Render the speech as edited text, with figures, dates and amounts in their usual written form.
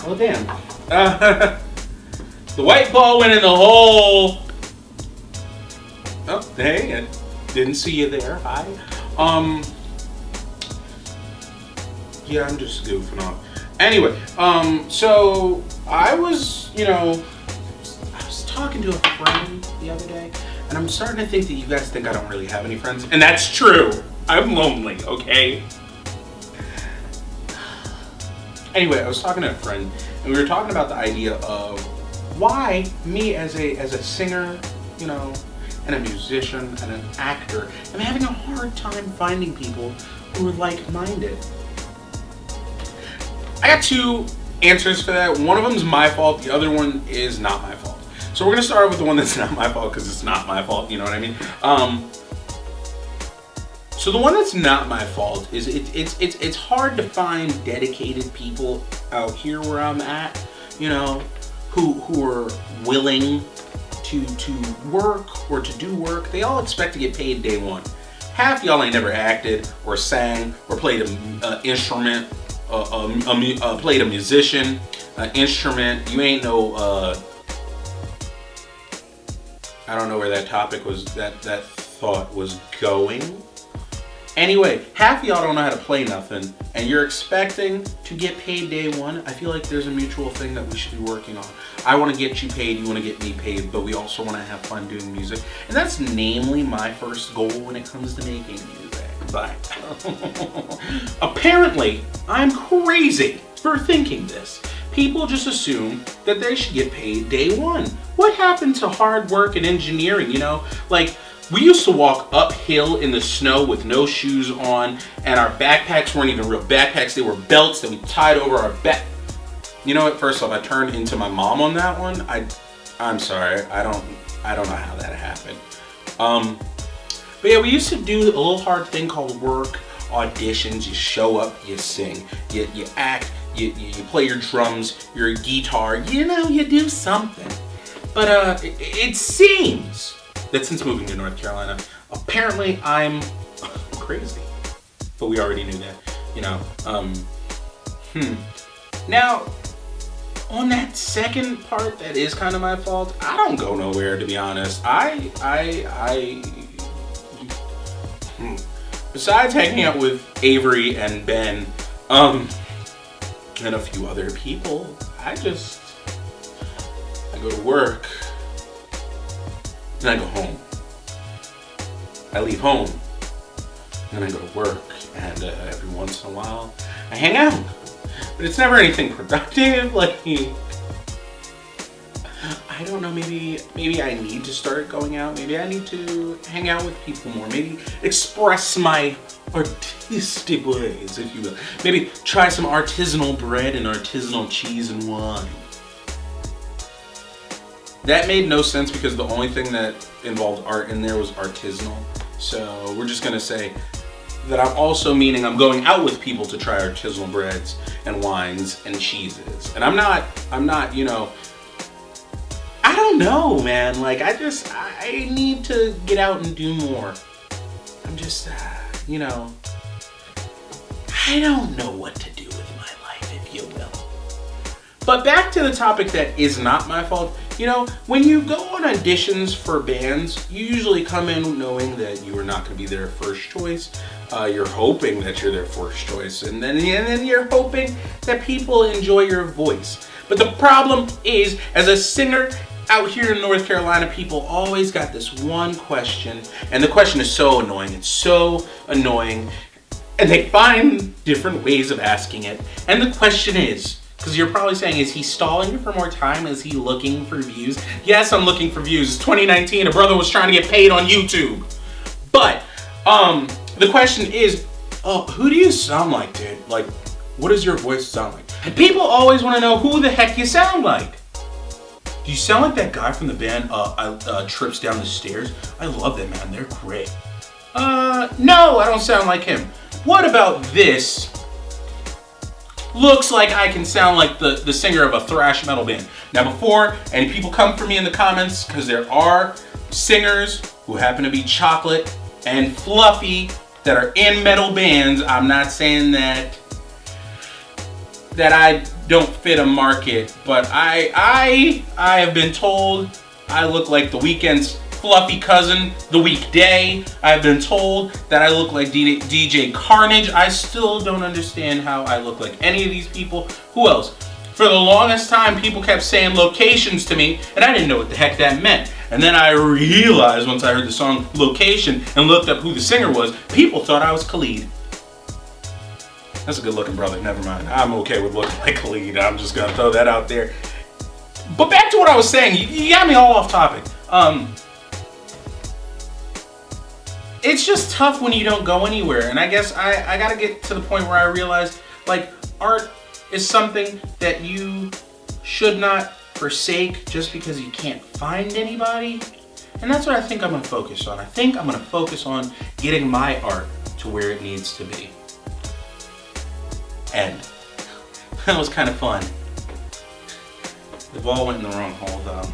Oh, damn. The white ball went in the hole. Oh, hey, I didn't see you there. Hi. Yeah, I'm just goofing off. Anyway, so I was, you know, I was talking to a friend the other day, and I'm starting to think that you guys think I don't really have any friends, and that's true. I'm lonely, okay? Anyway, I was talking to a friend, and we were talking about the idea of why me as a singer, you know, and a musician and an actor, am having a hard time finding people who are like-minded. I got two answers for that. One of them is my fault, the other one is not my fault. So we're gonna start with the one that's not my fault because it's not my fault, you know what I mean? So the one that's not my fault is it's hard to find dedicated people out here where I'm at, you know, who are willing to work or to do work. They all expect to get paid day one. Half y'all ain't never acted or sang or played an instrument, played a musician, an instrument. You ain't no, I don't know where that topic was, that thought was going. Anyway, half of y'all don't know how to play nothing, and you're expecting to get paid day one. I feel like there's a mutual thing that we should be working on. I want to get you paid, you want to get me paid, but we also want to have fun doing music. And that's namely my first goal when it comes to making music. But apparently, I'm crazy for thinking this. People just assume that they should get paid day one. What happened to hard work and engineering, you know? Like, we used to walk uphill in the snow with no shoes on, and our backpacks weren't even real backpacks. They were belts that we tied over our back. You know what? First off, I turned into my mom on that one. I'm sorry. I don't know how that happened. But yeah, we used to do a little hard thing called work, auditions. You show up, you sing, you act, you play your drums, your guitar. You know, you do something. But it seems that since moving to North Carolina, apparently I'm crazy. But we already knew that, you know. Now, on that second part that is kind of my fault, I don't go nowhere, to be honest. Besides hanging out with Avery and Ben, and a few other people, I go to work, then I go home. I leave home, then I go to work, and every once in a while, I hang out. But it's never anything productive, like, I don't know, maybe I need to start going out, maybe I need to hang out with people more, maybe express my artistic ways, if you will. Maybe try some artisanal bread and artisanal cheese and wine. That made no sense because the only thing that involved art in there was artisanal. So we're just gonna say that I'm also meaning I'm going out with people to try artisanal breads and wines and cheeses. And I'm not, you know, I don't know, man. Like, I need to get out and do more. I'm just, you know, I don't know what to do with my life, if you will. But back to the topic that is not my fault. You know, when you go on auditions for bands, you usually come in knowing that you are not going to be their first choice. You're hoping that you're their first choice, and then you're hoping that people enjoy your voice. But the problem is, as a singer out here in North Carolina, people always got this one question, and the question is so annoying. It's so annoying, and they find different ways of asking it. And the question is, because you're probably saying, is he stalling you for more time? Is he looking for views? Yes, I'm looking for views. It's 2019. A brother was trying to get paid on YouTube. But the question is, who do you sound like, dude? Like, what does your voice sound like? And people always want to know who the heck you sound like. Do you sound like that guy from the band Trips Down the Stairs? I love that, man. They're great. No, I don't sound like him. What about this? Looks like I can sound like the singer of a thrash metal band. Now, before any people come for me in the comments, because there are singers who happen to be chocolate and fluffy that are in metal bands, I'm not saying that I don't fit a market, but I have been told I look like The Weeknd's fluffy cousin, The Weekday. I've been told that I look like DJ Carnage. I still don't understand how I look like any of these people. Who else? For the longest time, people kept saying Locations to me, and I didn't know what the heck that meant. And then I realized once I heard the song Location and looked up who the singer was, people thought I was Khalid. That's a good looking brother, never mind. I'm okay with looking like Khalid. I'm just gonna throw that out there. But back to what I was saying, you got me all off topic. It's just tough when you don't go anywhere. And I guess I gotta get to the point where I realize, like, art is something that you should not forsake just because you can't find anybody. And that's what I think I'm gonna focus on. I think I'm gonna focus on getting my art to where it needs to be. And that was kind of fun. The ball went in the wrong hole though.